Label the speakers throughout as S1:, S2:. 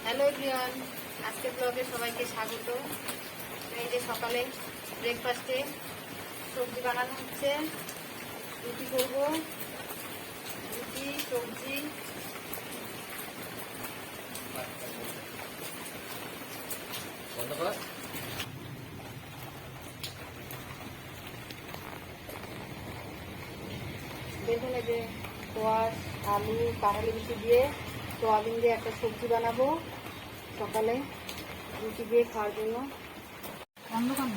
S1: Hello everyone, আজকের ব্লগে সবাইকে স্বাগত। এই যে সকালে ব্রেকফাস্টে সবজি বানানো হচ্ছে। রুটি করব, রুটি সবজি। দেখুন এই যে কোয়াশ, আলু, কাঁঠালি বিচি দিয়ে সোয়াবিন দিয়ে একটা সবজি বানাবো সকালে রুটি দিয়ে খাওয়ার জন্য। অন্ধকার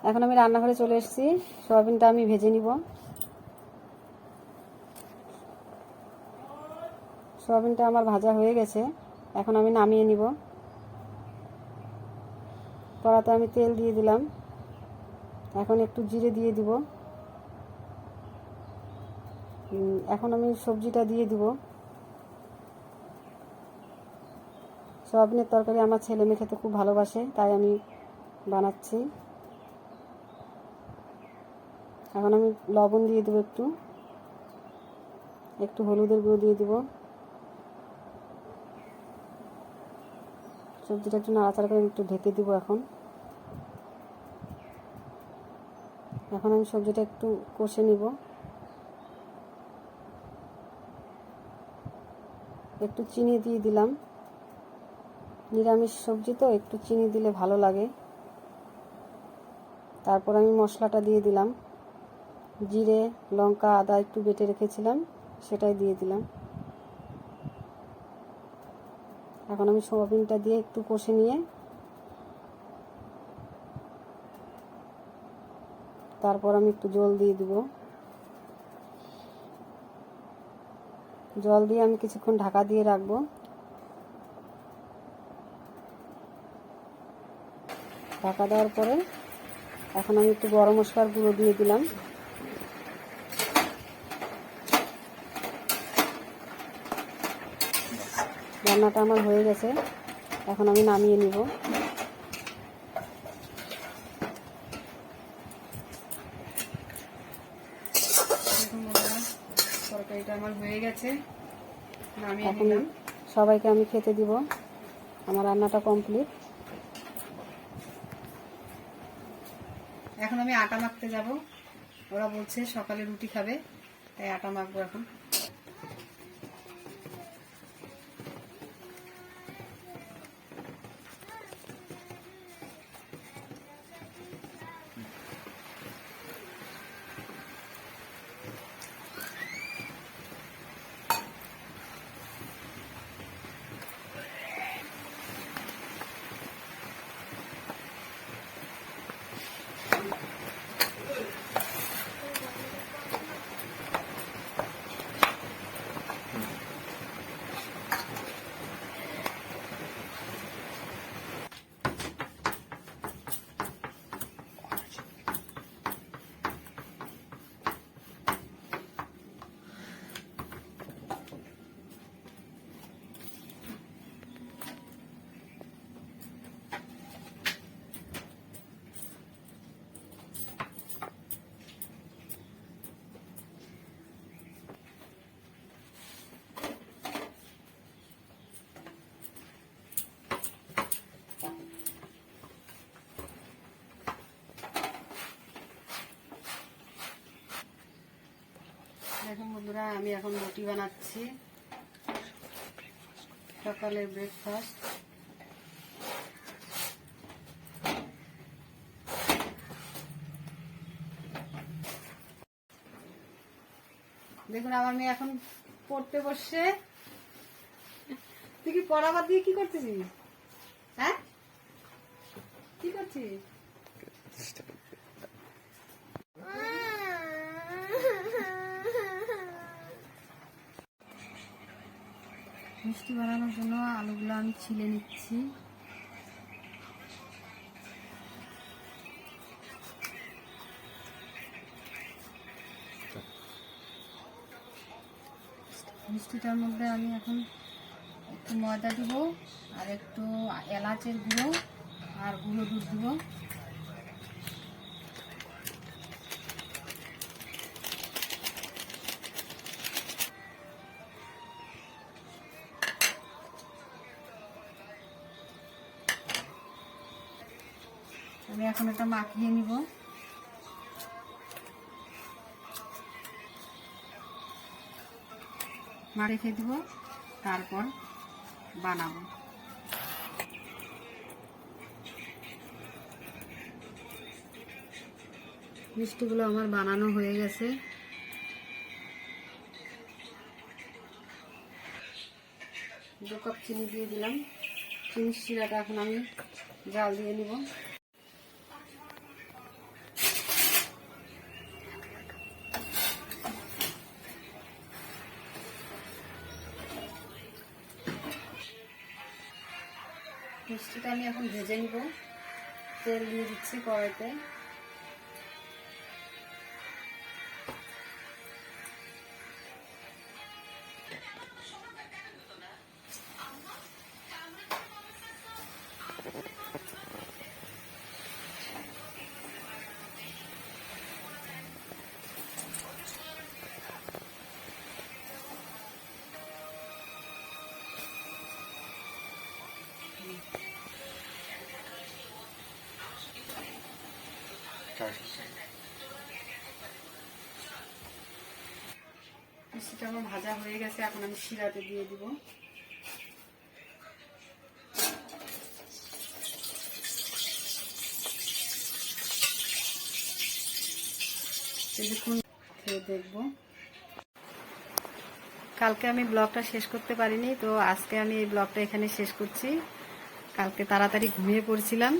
S1: এখন আমি রান্নাঘরে চলে এসেছি। সয়াবিনটা আমি ভেজে নিব। সয়াবিনটা আমার ভাজা হয়ে গেছে, এখন আমি নামিয়ে নিব। কড়াতে আমি তেল দিয়ে দিলাম, এখন একটু জিরে দিয়ে দিব। এখন আমি সবজিটা দিয়ে দিব। সয়াবিনের তরকারি আমার ছেলে মেয়ে খেতে খুব ভালোবাসে, তাই আমি বানাচ্ছি। এখন আমি লবণ দিয়ে দেবো, একটু হলুদের গুঁড়ো দিয়ে দিব। সবজিটা একটু নাড়াচাড়া করে একটু ঢেকে দিব। এখন আমি সবজিটা একটু কষে নিব। একটু চিনি দিয়ে দিলাম, নিরামিষ সবজি তো একটু চিনি দিলে ভালো লাগে। তারপর আমি মশলাটা দিয়ে দিলাম, জিরে, লঙ্কা, আদা একটু বেটে রেখেছিলাম, সেটাই দিয়ে দিলাম। এখন আমি সয়াবিনটা দিয়ে একটু কষে নিয়ে তারপর আমি একটু জল দিয়ে দিব। জল দিয়ে আমি কিছুক্ষণ ঢাকা দিয়ে রাখবো। ঢাকা দেওয়ার পরে এখন আমি একটু গরম মশলার গুঁড়ো দিয়ে দিলাম। রান্নাটা আমার হয়ে গেছে, এখন আমি নামিয়ে নিব। তরকারিটা আমার হয়ে গেছে, নামিয়ে নিলাম। সবাইকে আমি খেতে দিব। আমার রান্নাটা কমপ্লিট। এখন আমি আটা মাখতে যাব। ওরা বলছে সকালে রুটি খাবে, তাই আটা মাখবো এখন। দেখুন বন্ধুরা, আমি এখন রুটি বানাচ্ছি, সকালের ব্রেকফাস্ট। দেখুন আমার মেয়ে এখন পড়তে বসছে। তুই কি পড়াবার দিয়ে কি করতেছিস? হ্যাঁ, কি করছিস? মিষ্টি বানানোর জন্য আলুগুলো আমি ছিলে নিচ্ছি। মিষ্টিটার মধ্যে আমি এখন একটু ময়দা দিব, আর একটু এলাচের গুঁড়ো আর গুঁড়ো দুধ দিব। আমি এখন এটা মাখিয়ে নিব। রেখে দিব, তারপর বানাবো। মিষ্টিগুলো আমার বানানো হয়ে গেছে। 2 কাপ চিনি দিয়ে দিলাম। চিনির শিরাটা এখন আমি জাল দিয়ে নিব। মিষ্টিটা আমি এখন ভেজে নিব। তেল দিয়ে দিচ্ছি কড়াইতে। মিষ্টিটা আমার ভাজা হয়ে গেছে, এখন আমি শিরাতে দিয়ে দিব। দেখুন, খেয়ে দেখবো। কালকে আমি ব্লগটা শেষ করতে পারিনি, তো আজকে আমি এই ব্লগটা এখানে শেষ করছি। কালকে তাড়াতাড়ি ঘুমিয়ে পড়ছিলাম।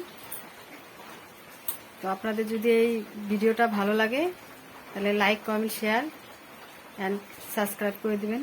S1: তো আপনাদের যদি এই ভিডিওটা ভালো লাগে তাহলে like, comment, share and subscribe করে দিবেন।